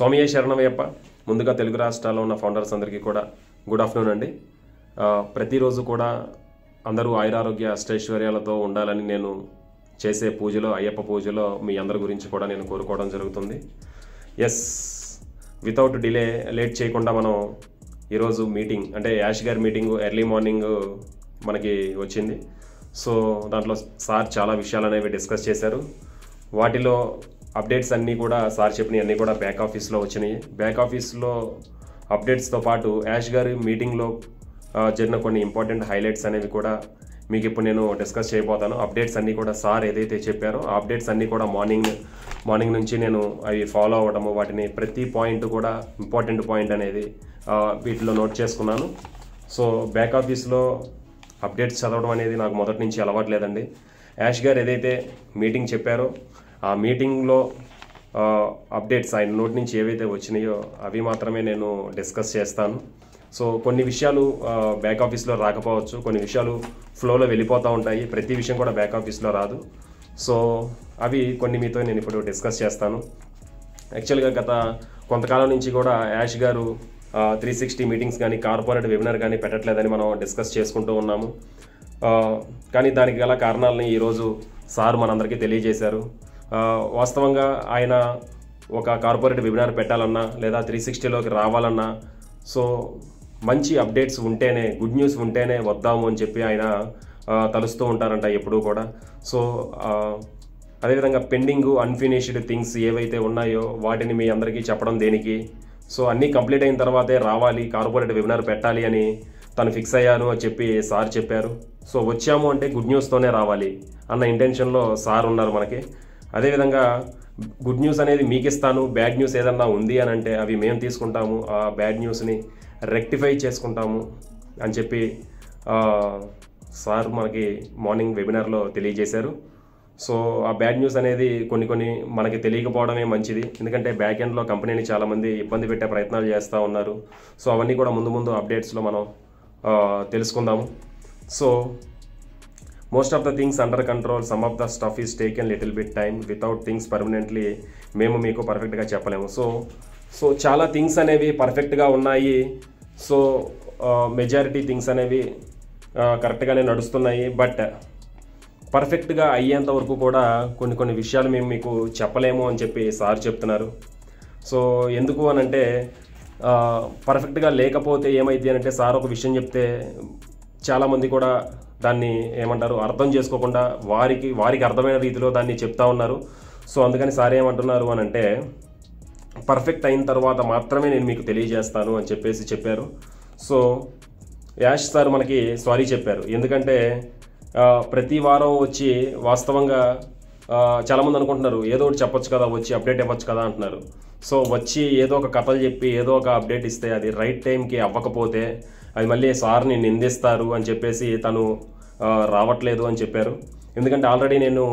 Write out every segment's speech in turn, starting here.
స్వామియే శరణమయ్యప్ప. ముందుగా తెలుగు రాష్ట్రాల్లో ఉన్న ఫౌండర్స్ అందరికీ కూడా గుడ్ ఆఫ్టర్నూన్ అండి. ప్రతిరోజు కూడా అందరూ ఆయురారోగ్య అష్టైశ్వర్యాలతో ఉండాలని నేను చేసే పూజలో, అయ్యప్ప పూజలో మీ అందరి గురించి కూడా నేను కోరుకోవడం జరుగుతుంది. ఎస్, వితౌట్ డిలే, లేట్ చేయకుండా మనం ఈరోజు మీటింగ్ అంటే యాష్ గారి మీటింగ్ ఎర్లీ మార్నింగ్ మనకి వచ్చింది. సో దాంట్లో సార్ చాలా విషయాలు అనేవి డిస్కస్ చేశారు. వాటిలో అప్డేట్స్ అన్నీ కూడా సార్ చెప్పినవి అన్నీ కూడా బ్యాక్ ఆఫీస్లో వచ్చినాయి. బ్యాక్ ఆఫీస్లో అప్డేట్స్తో పాటు యాష్ గారి మీటింగ్లో జరిగిన కొన్ని ఇంపార్టెంట్ హైలైట్స్ అనేవి కూడా మీకు ఇప్పుడు నేను డిస్కస్ చేయబోతాను. అప్డేట్స్ అన్నీ కూడా సార్ ఏదైతే చెప్పారో ఆ అప్డేట్స్ అన్నీ కూడా మార్నింగ్ నుంచి నేను అవి ఫాలో అవ్వడము, వాటిని ప్రతి పాయింట్ కూడా ఇంపార్టెంట్ పాయింట్ అనేది వీటిలో నోట్ చేసుకున్నాను. సో బ్యాక్ ఆఫీస్లో అప్డేట్స్ చదవడం అనేది నాకు మొదటి నుంచి అలవాట్లేదండి. యాష్ గారు ఏదైతే మీటింగ్ చెప్పారో ఆ మీటింగ్లో అప్డేట్స్ ఆయన నోటి నుంచి ఏవైతే వచ్చినాయో అవి మాత్రమే నేను డిస్కస్ చేస్తాను. సో కొన్ని విషయాలు బ్యాక్ ఆఫీస్లో రాకపోవచ్చు, కొన్ని విషయాలు ఫ్లోలో వెళ్ళిపోతూ ఉంటాయి. ప్రతి విషయం కూడా బ్యాక్ ఆఫీస్లో రాదు. సో అవి కొన్ని మీతో నేను ఇప్పుడు డిస్కస్ చేస్తాను. యాక్చువల్గా గత కొంతకాలం నుంచి కూడా యాష్ గారు 360 మీటింగ్స్ కానీ కార్పొరేట్ వెబినార్ కానీ పెట్టట్లేదని మనం డిస్కస్ చేసుకుంటూ ఉన్నాము. కానీ దానికి గల కారణాలని ఈరోజు సార్ మనందరికీ తెలియజేశారు. వాస్తవంగా ఆయన ఒక కార్పొరేట్ వెబినార్ పెట్టాలన్నా లేదా 360లోకి రావాలన్నా సో మంచి అప్డేట్స్ ఉంటేనే, గుడ్ న్యూస్ ఉంటేనే వద్దాము అని చెప్పి ఆయన తలుస్తూ ఉంటారంట ఎప్పుడూ కూడా. సో అదేవిధంగా పెండింగ్ అన్ఫినిష్డ్ థింగ్స్ ఏవైతే ఉన్నాయో వాటిని మీ అందరికీ చెప్పడం దేనికి, సో అన్నీ కంప్లీట్ అయిన తర్వాతే రావాలి, కార్పొరేట్ వెబినార్ పెట్టాలి అని తను ఫిక్స్ అయ్యాను అని చెప్పి సార్ చెప్పారు. సో వచ్చాము అంటే గుడ్ న్యూస్తోనే రావాలి అన్న ఇంటెన్షన్లో సార్ ఉన్నారు మనకి. అదేవిధంగా గుడ్ న్యూస్ అనేది మీకు ఇస్తాను, బ్యాడ్ న్యూస్ ఏదన్నా ఉంది అని అంటే అవి మేము తీసుకుంటాము, ఆ బ్యాడ్ న్యూస్ని రెక్టిఫై చేసుకుంటాము అని చెప్పి సార్ మనకి మార్నింగ్ వెబినార్లో తెలియజేశారు. సో ఆ బ్యాడ్ న్యూస్ అనేది కొన్ని మనకి తెలియకపోవడమే మంచిది. ఎందుకంటే బ్యాక్ ఎండ్లో కంపెనీని చాలామంది ఇబ్బంది పెట్టే ప్రయత్నాలు చేస్తూ ఉన్నారు. సో అవన్నీ కూడా ముందు అప్డేట్స్లో మనం తెలుసుకుందాము. So most of the things under control, some of the stuff is taken little bit time, without things permanently మేము మీకు పర్ఫెక్ట్గా చెప్పలేము. సో చాలా థింగ్స్ అనేవి పర్ఫెక్ట్గా ఉన్నాయి. సో మెజారిటీ థింగ్స్ అనేవి కరెక్ట్గానే నడుస్తున్నాయి. బట్ పర్ఫెక్ట్గా అయ్యేంత వరకు కూడా కొన్ని విషయాలు మేము మీకు చెప్పలేము అని చెప్పి సార్ చెప్తున్నారు. సో ఎందుకు అనంటే పర్ఫెక్ట్గా లేకపోతే ఏమైంది అంటే సార్ ఒక విషయం చెప్తే చాలామంది కూడా దాన్ని ఏమంటారు అర్థం చేసుకోకుండా వారికి అర్థమైన రీతిలో దాన్ని చెప్తా ఉన్నారు. సో అందుకని సార్ ఏమంటున్నారు అని అంటే పర్ఫెక్ట్ అయిన తర్వాత మాత్రమే నేను మీకు తెలియజేస్తాను అని చెప్పారు. సో యాష్ సార్ మనకి సారీ చెప్పారు. ఎందుకంటే ప్రతి వారం వచ్చి వాస్తవంగా చాలామంది అనుకుంటున్నారు ఏదో ఒకటి చెప్పొచ్చు కదా, వచ్చి అప్డేట్ ఇవ్వచ్చు కదా అంటున్నారు. సో వచ్చి ఏదో ఒక కథలు చెప్పి ఏదో ఒక అప్డేట్ ఇస్తే అది రైట్ టైంకి అవ్వకపోతే అది మళ్ళీ సార్ని నిందిస్తారు అని చెప్పేసి తను రావట్లేదు అని చెప్పారు. ఎందుకంటే ఆల్రెడీ నేను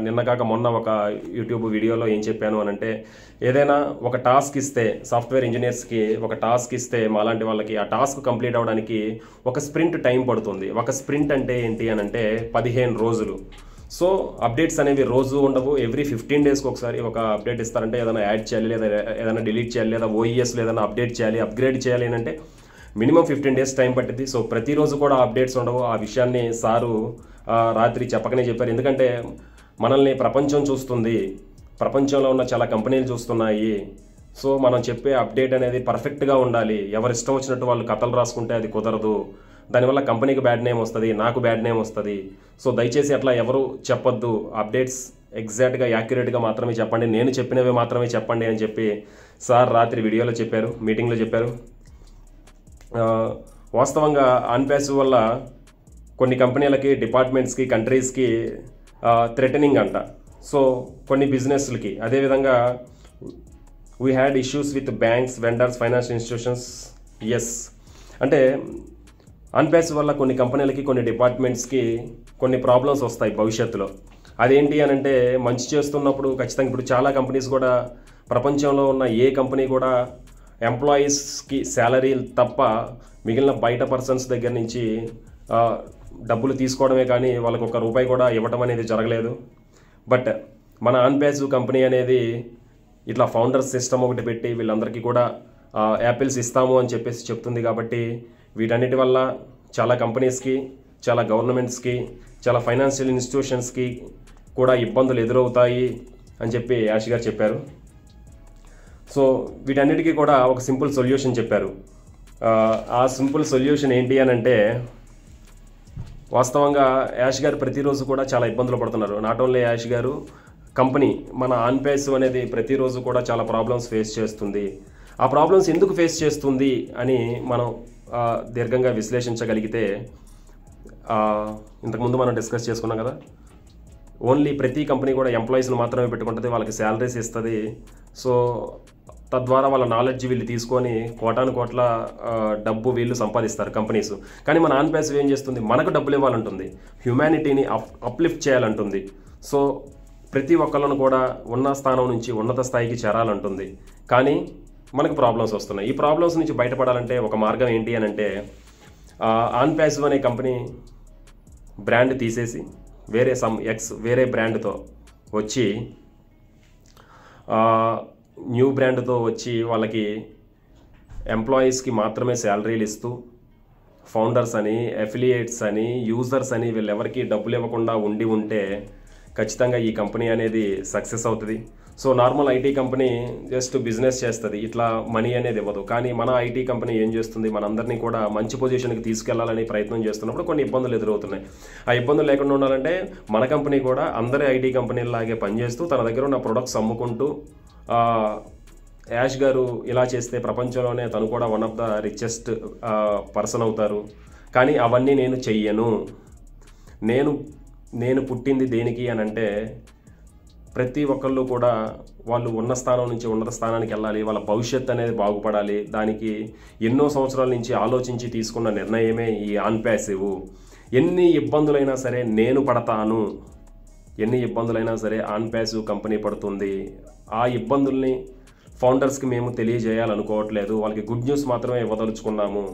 నిన్న కాక మొన్న ఒక యూట్యూబ్ వీడియోలో ఏం చెప్పాను అని అంటే ఏదైనా ఒక టాస్క్ ఇస్తే, సాఫ్ట్వేర్ ఇంజనీర్స్కి ఒక టాస్క్ ఇస్తే మాలాంటి వాళ్ళకి ఆ టాస్క్ కంప్లీట్ అవ్వడానికి ఒక స్ప్రింట్ టైం పడుతుంది. ఒక స్ప్రింట్ అంటే ఏంటి అని అంటే 15 రోజులు. సో అప్డేట్స్ అనేవి రోజు ఉండవు, ఎవ్రీ 15 డేస్కి ఒకసారి ఒక అప్డేట్ ఇస్తారంటే ఏదైనా యాడ్ చేయాలి, లేదా ఏదైనా డిలీట్ చేయాలి, లేదా ఓఈఎస్లో ఏదైనా అప్డేట్ చేయాలి, అప్గ్రేడ్ చేయాలి అని అంటే మినిమం 15 డేస్ టైం పట్టింది. సో ప్రతిరోజు కూడా అప్డేట్స్ ఉండవు. ఆ విషయాన్ని సారు రాత్రి చెప్పకనే చెప్పారు. ఎందుకంటే మనల్ని ప్రపంచం చూస్తుంది, ప్రపంచంలో ఉన్న చాలా కంపెనీలు చూస్తున్నాయి. సో మనం చెప్పే అప్డేట్ అనేది పర్ఫెక్ట్గా ఉండాలి. ఎవరు ఇష్టం వచ్చినట్టు వాళ్ళు కథలు రాసుకుంటే అది కుదరదు. దానివల్ల కంపెనీకి బ్యాడ్ నేమ్ వస్తుంది, నాకు బ్యాడ్ నేమ్ వస్తుంది. సో దయచేసి అట్లా ఎవరు చెప్పొద్దు, అప్డేట్స్ ఎగ్జాక్ట్గా యాక్యురేట్గా మాత్రమే చెప్పండి, నేను చెప్పినవి మాత్రమే చెప్పండి అని చెప్పి సార్ రాత్రి వీడియోలో చెప్పారు, మీటింగ్లో చెప్పారు. వాస్తవంగా అన్పాసివ్ వల్ల కొన్ని కంపెనీలకి, డిపార్ట్మెంట్స్కి, కంట్రీస్కి థ్రెటనింగ్ అంట. సో కొన్ని బిజినెస్లకి అదేవిధంగా we had issues with banks, vendors, financial institutions. Yes, అంటే అన్పాసివ్ వల్ల కొన్ని కంపెనీలకి, కొన్ని డిపార్ట్మెంట్స్కి కొన్ని ప్రాబ్లమ్స్ వస్తాయి భవిష్యత్తులో. అదేంటి అని అంటే మంచి చేస్తున్నప్పుడు ఖచ్చితంగా ఇప్పుడు చాలా కంపెనీస్ కూడా, ప్రపంచంలో ఉన్న ఏ కంపెనీ కూడా ఎంప్లాయీస్కి శాలరీలు తప్ప మిగిలిన బయట పర్సన్స్ దగ్గర నుంచి డబ్బులు తీసుకోవడమే కానీ వాళ్ళకి ₹1 కూడా ఇవ్వటం అనేది జరగలేదు. బట్ మన అన్పాసివ్ కంపెనీ అనేది ఇట్లా ఫౌండర్స్ సిస్టమ్ ఒకటి పెట్టి వీళ్ళందరికీ కూడా యాపిల్స్ ఇస్తాము అని చెప్పేసి చెప్తుంది. కాబట్టి వీటన్నిటి వల్ల చాలా కంపెనీస్కి, చాలా గవర్నమెంట్స్కి, చాలా ఫైనాన్షియల్ ఇన్స్టిట్యూషన్స్కి కూడా ఇబ్బందులు ఎదురవుతాయి అని చెప్పి యాష్ గారు చెప్పారు. సో వీటన్నిటికీ కూడా ఒక సింపుల్ సొల్యూషన్ చెప్పారు. ఆ సింపుల్ సొల్యూషన్ ఏంటి అని అంటే, వాస్తవంగా యాష్ గారు ప్రతిరోజు కూడా చాలా ఇబ్బందులు పడుతున్నారు. నాట్ ఓన్లీ యాష్ గారు, కంపెనీ మన ఆన్పేస్ అనేది ప్రతిరోజు కూడా చాలా ప్రాబ్లమ్స్ ఫేస్ చేస్తుంది. ఆ ప్రాబ్లమ్స్ ఎందుకు ఫేస్ చేస్తుంది అని మనం దీర్ఘంగా విశ్లేషించగలిగితే, ఇంతకుముందు మనం డిస్కస్ చేసుకున్నాం కదా, ఓన్లీ ప్రతి కంపెనీ కూడా ఎంప్లాయీస్ని మాత్రమే పెట్టుకుంటుంది, వాళ్ళకి శాలరీస్ ఇస్తుంది. సో తద్వారా వాళ్ళ నాలెడ్జ్ వీళ్ళు తీసుకొని కోటాను కోట్ల డబ్బు వీళ్ళు సంపాదిస్తారు కంపెనీస్. కానీ మన ఆన్పేసివ్ ఏం చేస్తుంది, మనకు డబ్బులు ఇవ్వాలంటుంది, హ్యుమానిటీని అప్లిఫ్ట్ చేయాలంటుంది. సో ప్రతి ఒక్కళ్ళను కూడా ఉన్న స్థానం నుంచి ఉన్నత స్థాయికి చేరాలంటుంది. కానీ మనకు ప్రాబ్లమ్స్ వస్తున్నాయి. ఈ ప్రాబ్లమ్స్ నుంచి బయటపడాలంటే ఒక మార్గం ఏంటి అని అంటే, ఆన్పేసివ్ అనే కంపెనీ బ్రాండ్ తీసేసి వేరే బ్రాండ్తో వచ్చి, న్యూ బ్రాండ్తో వచ్చి వాళ్ళకి ఎంప్లాయీస్కి మాత్రమే శాలరీలు ఇస్తూ, ఫౌండర్స్ అని, అఫిలియేట్స్ అని, యూజర్స్ అని వీళ్ళెవరికి డబ్బులు ఇవ్వకుండా ఉంటే ఖచ్చితంగా ఈ కంపెనీ అనేది సక్సెస్ అవుతుంది. So normal IT company just business చేస్తుంది, ఇట్లా మనీ అనేది ఇవ్వదు. కానీ మన ఐటీ కంపెనీ ఏం చేస్తుంది, మనందరినీ కూడా మంచి పొజిషన్కి తీసుకెళ్లాలని ప్రయత్నం చేస్తున్నప్పుడు కొన్ని ఇబ్బందులు ఎదురవుతున్నాయి. ఆ ఇబ్బందులు లేకుండా ఉండాలంటే మన కంపెనీ కూడా అందరి ఐటీ కంపెనీలాగే పనిచేస్తూ తన దగ్గర ఉన్న ప్రొడక్ట్స్ అమ్ముకుంటూ, యాష్ గారు ఇలా చేస్తే ప్రపంచంలోనే తను కూడా one of the richest person అవుతారు. కానీ అవన్నీ నేను చెయ్యను. నేను పుట్టింది దేనికి అని అంటే, ప్రతి ఒక్కళ్ళు కూడా వాళ్ళు ఉన్న స్థానం నుంచి ఉన్నత స్థానానికి వెళ్ళాలి, వాళ్ళ భవిష్యత్తు అనేది బాగుపడాలి. దానికి ఎన్నో సంవత్సరాల నుంచి ఆలోచించి తీసుకున్న నిర్ణయమే ఈ ఆన్పేసివ్. ఎన్ని ఇబ్బందులైనా సరే నేను పడతాను, ఎన్ని ఇబ్బందులైనా సరే ఆన్పేసివ్ కంపెనీ పడుతుంది. ఆ ఇబ్బందుల్ని ఫౌండర్స్కి మేము తెలియజేయాలనుకోవట్లేదు, వాళ్ళకి గుడ్ న్యూస్ మాత్రమే ఇవ్వదలుచుకున్నాము.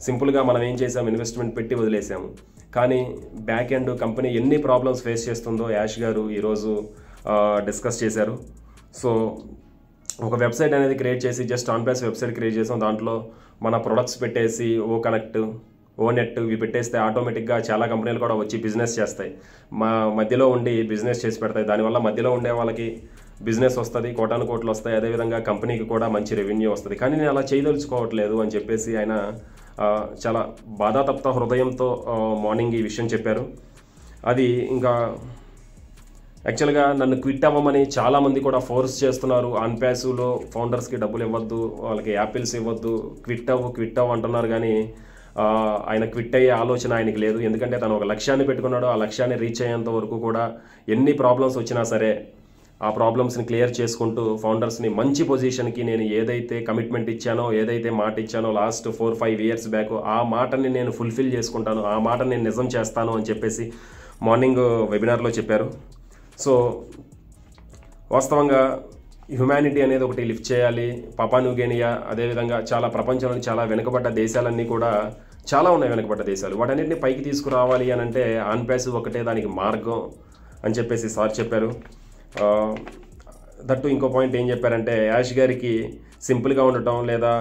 సింపుల్గా మనం ఏం చేసాము, ఇన్వెస్ట్మెంట్ పెట్టి వదిలేసాము. కానీ బ్యాక్ ఎండ్ కంపెనీ ఎన్ని ప్రాబ్లమ్స్ ఫేస్ చేస్తుందో యాష్ గారు ఈరోజు డిస్కస్ చేశారు. సో ఒక వెబ్సైట్ అనేది క్రియేట్ చేసి, జస్ట్ ఆన్పేస్ వెబ్సైట్ క్రియేట్ చేసాం, దాంట్లో మన ప్రొడక్ట్స్ పెట్టేసి ఓ కనెక్ట్, ఓ నెట్ ఇవి పెట్టేస్తే ఆటోమేటిక్గా చాలా కంపెనీలు కూడా వచ్చి బిజినెస్ చేస్తాయి, మా మధ్యలో ఉండి బిజినెస్ చేసి పెడతాయి. దానివల్ల మధ్యలో ఉండే వాళ్ళకి బిజినెస్ వస్తుంది, కోటాను కోట్లు వస్తాయి, అదేవిధంగా కంపెనీకి కూడా మంచి రెవెన్యూ వస్తుంది. కానీ నేను అలా చేయదలుచుకోవట్లేదు అని చెప్పేసి ఆయన చాలా బాధాతప్త హృదయంతో మార్నింగ్ ఈ విషయం చెప్పారు. అది ఇంకా యాక్చువల్గా నన్ను క్విట్ అవ్వమని చాలామంది కూడా ఫోర్స్ చేస్తున్నారు. ఆన్పేసివ్లో ఫౌండర్స్కి డబ్బులు ఇవ్వద్దు, వాళ్ళకి యాపిల్స్ ఇవ్వద్దు, క్విట్ అవ్వు అంటున్నారు. కానీ ఆయన క్విట్ అయ్యే ఆలోచన ఆయనకి లేదు. ఎందుకంటే తను ఒక లక్ష్యాన్ని పెట్టుకున్నాడు, ఆ లక్ష్యాన్ని రీచ్ అయ్యేంత వరకు కూడా ఎన్ని ప్రాబ్లమ్స్ వచ్చినా సరే ఆ ప్రాబ్లమ్స్ని క్లియర్ చేసుకుంటూ ఫౌండర్స్ని మంచి పొజిషన్కి, నేను ఏదైతే కమిట్మెంట్ ఇచ్చానో, ఏదైతే మాట ఇచ్చానో లాస్ట్ 4-5 ఇయర్స్ బ్యాక్, ఆ మాటని నేను ఫుల్ఫిల్ చేసుకుంటాను, ఆ మాటని నేను నిజం చేస్తాను అని చెప్పేసి మార్నింగ్ వెబినార్లో చెప్పారు. సో వాస్తవంగా హ్యుమానిటీ అనేది ఒకటి లిఫ్ట్ చేయాలి. పాపా న్యూగినియా, అదేవిధంగా చాలా ప్రపంచంలోని చాలా వెనుకబడ్డ దేశాలన్నీ కూడా చాలా ఉన్నాయి, వెనుకబడ్డ దేశాలు, వాటన్నిటిని పైకి తీసుకురావాలి అని అంటే ఆన్పేసివ్ ఒకటే దానికి మార్గం అని చెప్పేసి సార్ చెప్పారు. దట్టు ఇంకో పాయింట్ ఏం చెప్పారంటే, యాష్ గారికి సింపుల్గా ఉండటం లేదా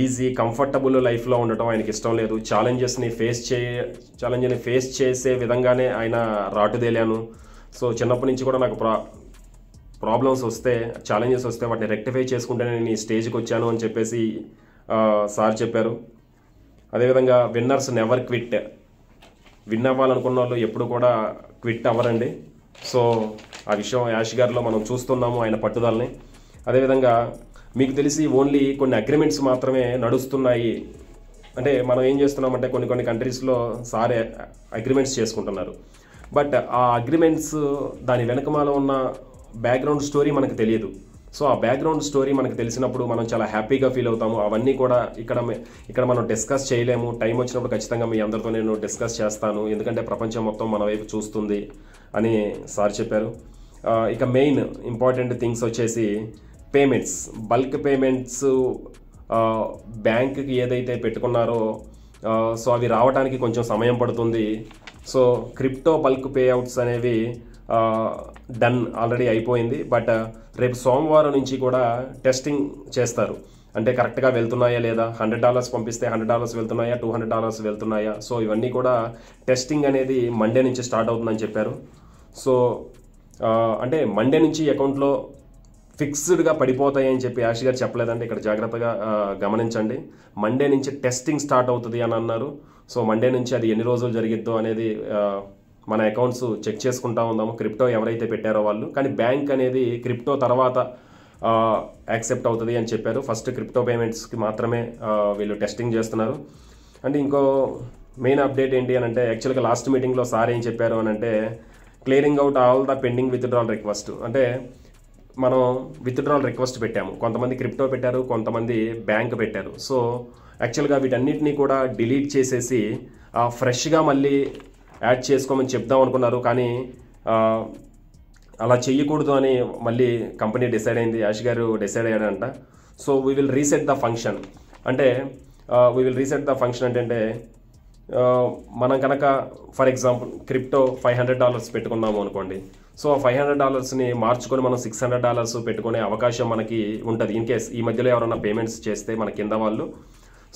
ఈజీ కంఫర్టబుల్ లైఫ్లో ఉండటం ఆయనకి ఇష్టం లేదు. ఛాలెంజ్ని ఫేస్ చేసే విధంగానే ఆయన రాటుదేలాను. సో చిన్నప్పటి నుంచి కూడా నాకు ప్రాబ్లమ్స్ వస్తే, ఛాలెంజెస్ వస్తే వాటిని రెక్టిఫై చేసుకుంటేనే నేను ఈ స్టేజ్కి వచ్చాను అని చెప్పేసి సార్ చెప్పారు. అదేవిధంగా విన్నర్స్ నెవర్ క్విట్, విన్ అవ్వాలనుకున్న వాళ్ళు ఎప్పుడు కూడా క్విట్ అవ్వరండి. సో ఆ విషయం యాష్ గారిలో మనం చూస్తున్నాము, ఆయన పట్టుదలని. అదేవిధంగా మీకు తెలిసి ఓన్లీ కొన్ని అగ్రిమెంట్స్ మాత్రమే నడుస్తున్నాయి. అంటే మనం ఏం చేస్తున్నామంటే కొన్ని కంట్రీస్లో సారే అగ్రిమెంట్స్ చేసుకుంటున్నారు. బట్ ఆ అగ్రిమెంట్స్ దాని వెనకమాల ఉన్న బ్యాక్గ్రౌండ్ స్టోరీ మనకు తెలియదు. సో ఆ బ్యాక్గ్రౌండ్ స్టోరీ మనకు తెలిసినప్పుడు మనం చాలా హ్యాపీగా ఫీల్ అవుతాము. అవన్నీ కూడా ఇక్కడ మనం డిస్కస్ చేయలేము. టైం వచ్చినప్పుడు ఖచ్చితంగా మీ అందరితో నేను డిస్కస్ చేస్తాను, ఎందుకంటే ప్రపంచం మొత్తం మన వైపు చూస్తుంది అని సార్ చెప్పారు. ఇక మెయిన్ ఇంపార్టెంట్ థింగ్స్ వచ్చేసి పేమెంట్స్, బల్క్ పేమెంట్స్ బ్యాంకుకి ఏదైతే పెట్టుకున్నారో సో అవి రావడానికి కొంచెం సమయం పడుతుంది. సో క్రిప్టో బల్క్ పేఅవుట్స్ అనేవి డన్ ఆల్రెడీ అయిపోయింది. బట్ రేపు సోమవారం నుంచి కూడా టెస్టింగ్ చేస్తారు. అంటే కరెక్ట్గా వెళ్తున్నాయా లేదా, $100 పంపిస్తే $100 వెళ్తున్నాయా, $200 వెళ్తున్నాయా. సో ఇవన్నీ కూడా టెస్టింగ్ అనేది మండే నుంచి స్టార్ట్ అవుతుందని చెప్పారు. సో అంటే మండే నుంచి అకౌంట్లో ఫిక్స్డ్గా పడిపోతాయని చెప్పి యాష్ గారు చెప్పలేదండి. ఇక్కడ జాగ్రత్తగా గమనించండి. మండే నుంచి టెస్టింగ్ స్టార్ట్ అవుతుంది అని అన్నారు. సో మండే నుంచి అది ఎన్ని రోజులు జరిగిద్దో అనేది మన అకౌంట్స్ చెక్ చేసుకుంటా ఉందాము, క్రిప్టో ఎవరైతే పెట్టారో వాళ్ళు. కానీ బ్యాంక్ అనేది క్రిప్టో తర్వాత యాక్సెప్ట్ అవుతుంది అని చెప్పారు. ఫస్ట్ క్రిప్టో పేమెంట్స్కి మాత్రమే వీళ్ళు టెస్టింగ్ చేస్తున్నారు. అంటే ఇంకో మెయిన్ అప్డేట్ ఏంటి అని అంటే, యాక్చువల్గా లాస్ట్ మీటింగ్లో సార్ ఏం చెప్పారు అని అంటే, clearing out all the pending withdrawal request. అంటే మనం విత్డ్రాల్ రిక్వెస్ట్ పెట్టాము, కొంతమంది క్రిప్టో పెట్టారు, కొంతమంది బ్యాంక్ పెట్టారు. సో యాక్చువల్గా వీటన్నిటినీ కూడా డిలీట్ చేసేసి ఫ్రెష్గా మళ్ళీ యాడ్ చేసుకోమని చెప్దాం అనుకున్నారు. కానీ అలా చెయ్యకూడదు అని మళ్ళీ కంపెనీ డిసైడ్ అయింది, యాష్ గారు డిసైడ్ అయ్యాడంట. So we will reset the function. అంటే we will reset the function అంటే మనం కనుక ఫర్ ఎగ్జాంపుల్ క్రిప్టో $500 పెట్టుకున్నాము అనుకోండి. సో ఆ $500ని మార్చుకొని మనం $600 పెట్టుకునే అవకాశం మనకి ఉంటుంది. ఇన్ కేస్ ఈ మధ్యలో ఎవరైనా పేమెంట్స్ చేస్తే మన కింద వాళ్ళు,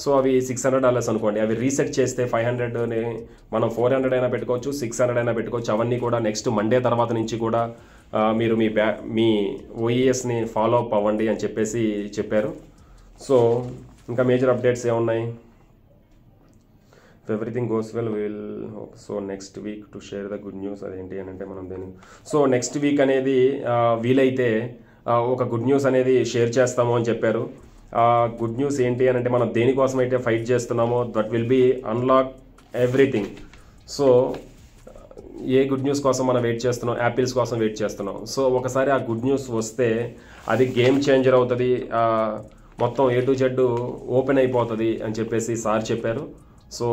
సో అవి $600 అనుకోండి, అవి రీసెట్ చేస్తే 500ని మనం 400 అయినా పెట్టుకోవచ్చు, 600 అయినా పెట్టుకోవచ్చు. అవన్నీ కూడా నెక్స్ట్ మండే తర్వాత నుంచి కూడా మీరు మీ ఓఈఎస్ని ఫాలో అప్ అవ్వండి అని చెప్పారు. సో ఇంకా మేజర్ అప్డేట్స్ ఏమున్నాయి? Everything goes well will so next week to share the good news. అదేంటి అని అంటే మనం దీన్ని సో నెక్స్ట్ వీక్ అనేది వీలైతే ఒక గుడ్ న్యూస్ అనేది షేర్ చేస్తాము అని చెప్పారు. గుడ్ న్యూస్ ఏంటి అని అంటే, మనం దేనికోసం అయితే ఫైట్ చేస్తున్నామో that will be unlock everything. So a good news కోసం మనం వెయిట్ చేస్తున్నాం? యాపిల్స్ కోసం వెయిట్ చేస్తున్నాం. సో ఒకసారి ఆ గుడ్ న్యూస్ వస్తే అది గేమ్ చేంజర్ అవుతుంది, మొత్తం A to Z ఓపెన్ అయిపోతుంది అని చెప్పేసి సార్ చెప్పారు. సో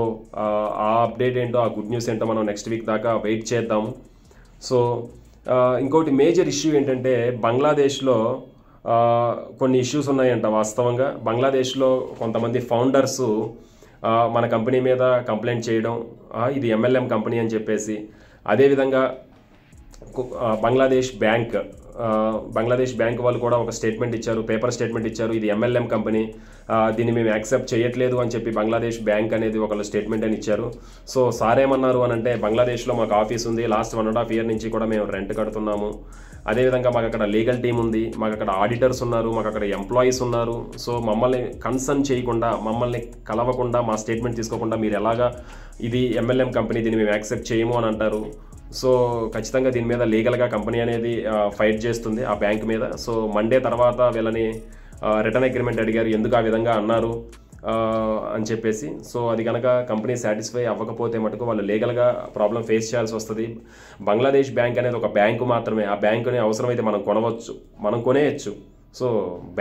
ఆ అప్డేట్ ఏంటో, ఆ గుడ్ న్యూస్ ఏంటో మనం నెక్స్ట్ వీక్ దాకా వెయిట్ చేద్దాము. సో ఇంకోటి మేజర్ ఇష్యూ ఏంటంటే, బంగ్లాదేశ్లో కొన్ని ఇష్యూస్ ఉన్నాయంట. వాస్తవంగా బంగ్లాదేశ్లో కొంతమంది ఫౌండర్స్ మన కంపెనీ మీద కంప్లైంట్ చేయడం, ఇది MLM కంపెనీ అని చెప్పేసి. అదేవిధంగా బంగ్లాదేశ్ బ్యాంక్ వాళ్ళు కూడా ఒక స్టేట్మెంట్ ఇచ్చారు, పేపర్ స్టేట్మెంట్ ఇచ్చారు, ఇది MLM కంపెనీ, దీన్ని మేము యాక్సెప్ట్ చేయట్లేదు అని చెప్పి బంగ్లాదేశ్ బ్యాంక్ అనేది ఒకళ్ళు స్టేట్మెంట్ అని ఇచ్చారు. సో సార్ ఏమన్నారు అని అంటే, బంగ్లాదేశ్లో మాకు ఆఫీస్ ఉంది, లాస్ట్ 1.5 year నుంచి కూడా మేము రెంట్ కడుతున్నాము. అదేవిధంగా మాకు అక్కడ లీగల్ టీం ఉంది, మాకు అక్కడ ఆడిటర్స్ ఉన్నారు, మాకు అక్కడ ఎంప్లాయీస్ ఉన్నారు. సో మమ్మల్ని కన్సర్న్ చేయకుండా, మమ్మల్ని కలవకుండా, మా స్టేట్మెంట్ తీసుకోకుండా మీరు ఎలాగా ఇది MLM కంపెనీ, దీన్ని మేము యాక్సెప్ట్ చేయము అని అంటారు. సో ఖచ్చితంగా దీని మీద లీగల్గా కంపెనీ అనేది ఫైట్ చేస్తుంది ఆ బ్యాంక్ మీద. సో మండే తర్వాత వీళ్ళని రిటర్న్ అగ్రిమెంట్ అడిగారు, ఎందుకు ఆ విధంగా అన్నారు అని చెప్పేసి. సో అది కనుక కంపెనీ సాటిస్ఫై అవ్వకపోతే మటుకు వాళ్ళు లీగల్గా ప్రాబ్లం ఫేస్ చేయాల్సి వస్తుంది. బంగ్లాదేశ్ బ్యాంక్ అనేది ఒక బ్యాంకు మాత్రమే, ఆ బ్యాంకుని అవసరమైతే మనం కొనేయచ్చు. సో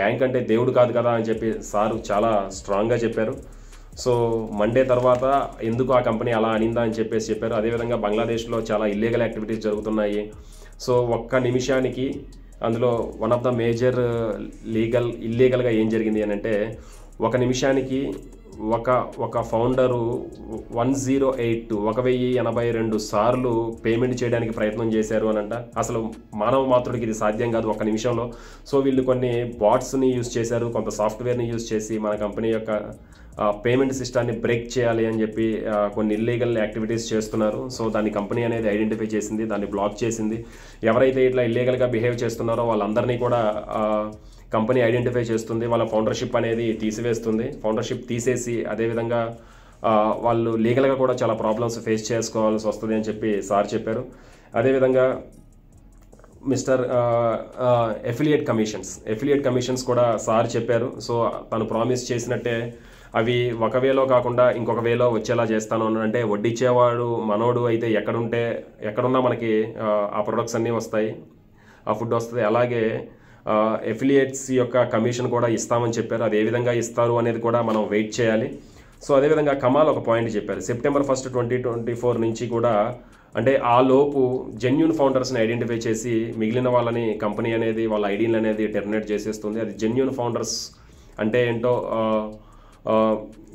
బ్యాంక్ అంటే దేవుడు కాదు కదా అని చెప్పి సారు చాలా స్ట్రాంగ్గా చెప్పారు. సో మండే తర్వాత ఎందుకు ఆ కంపెనీ అలా అనిందా అని చెప్పారు. అదేవిధంగా బంగ్లాదేశ్లో చాలా ఇల్లీగల్ యాక్టివిటీస్ జరుగుతున్నాయి. సో ఒక్క నిమిషానికి అందులో వన్ ఆఫ్ ద మేజర్ ఇల్లీగల్గా ఏం జరిగింది అని అంటే, ఒక నిమిషానికి ఒక ఫౌండరు 1082 సార్లు పేమెంట్ చేయడానికి ప్రయత్నం చేశారు అనంట. అసలు మానవ మాతృడికి ఇది సాధ్యం కాదు ఒక్క నిమిషంలో. సో వీళ్ళు కొన్ని బాట్స్ని యూజ్ చేశారు, కొంత సాఫ్ట్వేర్ని యూజ్ చేసి మన కంపెనీ యొక్క పేమెంట్ సిస్టాన్ని బ్రేక్ చేయాలి అని చెప్పి కొన్ని ఇల్లీగల్ యాక్టివిటీస్ చేస్తున్నారు. సో దాన్ని కంపెనీ అనేది ఐడెంటిఫై చేసింది, దాన్ని బ్లాక్ చేసింది. ఎవరైతే ఇట్లా ఇల్లీగల్గా బిహేవ్ చేస్తున్నారో వాళ్ళందరినీ కూడా కంపెనీ ఐడెంటిఫై చేస్తుంది, వాళ్ళ ఫౌండర్షిప్ అనేది తీసివేస్తుంది. ఫౌండర్షిప్ తీసేసి అదేవిధంగా వాళ్ళు లీగల్గా కూడా చాలా ప్రాబ్లమ్స్ ఫేస్ చేసుకోవాల్సి వస్తుంది అని చెప్పి సార్ చెప్పారు. అదేవిధంగా మిస్టర్ ఎఫిలియేట్ కమిషన్స్ కూడా సార్ చెప్పారు. సో తను ప్రామిస్ చేసినట్టే అవి ఒక వేలో కాకుండా ఇంకొక వేలో వచ్చేలా చేస్తాను అంటే, వడ్డిచ్చేవాడు మనోడు అయితే ఎక్కడున్నా మనకి ఆ ప్రొడక్ట్స్ అన్నీ వస్తాయి, ఆ ఫుడ్ వస్తుంది. అలాగే ఎఫిలియేట్స్ యొక్క కమిషన్ కూడా ఇస్తామని చెప్పారు. అది ఏ విధంగా ఇస్తారు అనేది కూడా మనం వెయిట్ చేయాలి. సో అదేవిధంగా కమాల్ ఒక పాయింట్ చెప్పారు, September 1, 2024 నుంచి కూడా, అంటే ఆ లోపు జెన్యూన్ ఫౌండర్స్ని ఐడెంటిఫై చేసి మిగిలిన వాళ్ళని కంపెనీ అనేది వాళ్ళ ఐడీలు అనేది టెర్మినేట్ చేసేస్తుంది. అది జెన్యూన్ ఫౌండర్స్ అంటే ఏంటో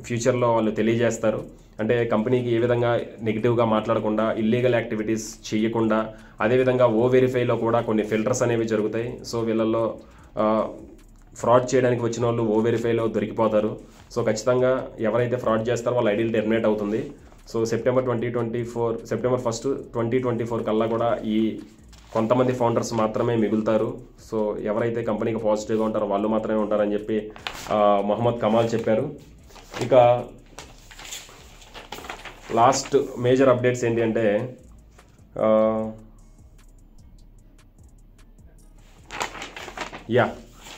ఫ్యూచర్లో వాళ్ళు తెలియజేస్తారు. అంటే కంపెనీకి ఏ విధంగా నెగిటివ్గా మాట్లాడకుండా, ఇల్లీగల్ యాక్టివిటీస్ చేయకుండా, అదేవిధంగా వెరిఫైలో కూడా కొన్ని ఫిల్టర్స్ అనేవి జరుగుతాయి. సో వీళ్ళల్లో ఫ్రాడ్ చేయడానికి వచ్చిన వాళ్ళు వెరిఫైలో దొరికిపోతారు. సో ఖచ్చితంగా ఎవరైతే ఫ్రాడ్ చేస్తారో వాళ్ళ ఐడీలు టెర్మినేట్ అవుతుంది. సో సెప్టెంబర్ 1, 2024 కల్లా కూడా ఈ కొంతమంది ఫౌండర్స్ మాత్రమే మిగులుతారు. సో ఎవరైతే కంపెనీకి పాజిటివ్గా ఉంటారో వాళ్ళు మాత్రమే ఉంటారని చెప్పి మొహమ్మద్ కమాల్ చెప్పారు. ఇక లాస్ట్ మేజర్ అప్డేట్స్ ఏంటి అంటే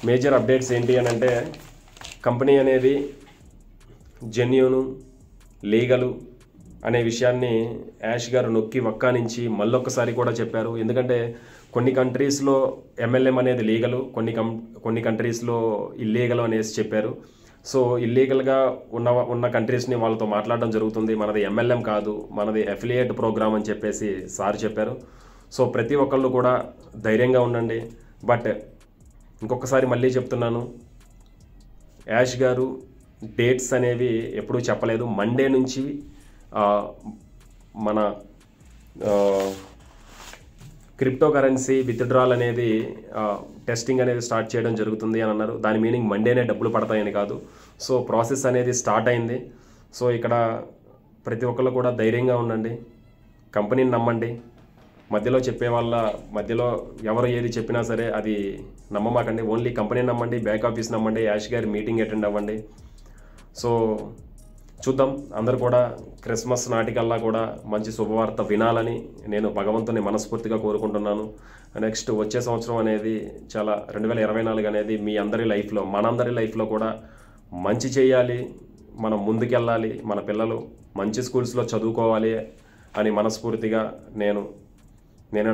మేజర్ అప్డేట్స్ ఏంటి అని అంటే కంపెనీ అనేది జెన్యూను, లీగలు అనే విషయాన్ని యాష్ గారు నొక్కి వక్కానించి మళ్ళొక్కసారి కూడా చెప్పారు. ఎందుకంటే కొన్ని కంట్రీస్లో MLM అనేది లీగలు, కొన్ని కంట్రీస్లో ఇల్లీగలు అనేసి చెప్పారు. సో ఇల్లీగల్గా ఉన్న కంట్రీస్ని వాళ్ళతో మాట్లాడడం జరుగుతుంది. మనది MLM కాదు, మనది అఫిలియేట్ ప్రోగ్రామ్ అని చెప్పేసి సార్ చెప్పారు. సో ప్రతి ఒక్కళ్ళు కూడా ధైర్యంగా ఉండండి. బట్ ఇంకొకసారి మళ్ళీ చెప్తున్నాను, యాష్ గారు డేట్స్ అనేవి ఎప్పుడూ చెప్పలేదు. మండే నుంచి మన క్రిప్టో కరెన్సీ విత్డ్రాల్ అనేది టెస్టింగ్ అనేది స్టార్ట్ చేయడం జరుగుతుంది అని అన్నారు. దాని మీనింగ్ మండేనే డబ్బులు పడతాయని కాదు. సో ప్రాసెస్ అనేది స్టార్ట్ అయింది. సో ఇక్కడ ప్రతి ఒక్కళ్ళు కూడా ధైర్యంగా ఉండండి, కంపెనీని నమ్మండి. మధ్యలో ఎవరు ఏది చెప్పినా సరే అది నమ్మమాకండి. ఓన్లీ కంపెనీని నమ్మండి, బ్యాక్ ఆఫీస్ నమ్మండి, యాష్ గారి మీటింగ్ అటెండ్ అవ్వండి. సో చూద్దాం, అందరూ కూడా క్రిస్మస్ నాటికల్లా కూడా మంచి శుభవార్త వినాలని నేను భగవంతుని మనస్ఫూర్తిగా కోరుకుంటున్నాను. నెక్స్ట్ వచ్చే సంవత్సరం అనేది 2024 అనేది మీ అందరి లైఫ్లో, మనందరి లైఫ్లో కూడా మంచి చేయాలి, మనం ముందుకెళ్ళాలి, మన పిల్లలు మంచి స్కూల్స్లో చదువుకోవాలి అని మనస్ఫూర్తిగా నేను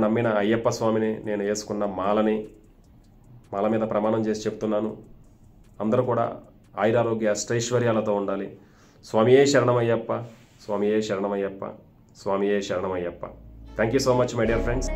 నమ్మిన అయ్యప్ప స్వామిని, నేను వేసుకున్న మాల మీద ప్రమాణం చేసి చెప్తున్నాను. అందరూ కూడా ఆయురారోగ్య అష్టైశ్వర్యాలతో ఉండాలి. స్వామియే శరణమయ్యప్ప, స్వామియే శరణమయ్యప్ప, స్వామియే శరణమయ్యప్ప. Thank you so much my dear friends.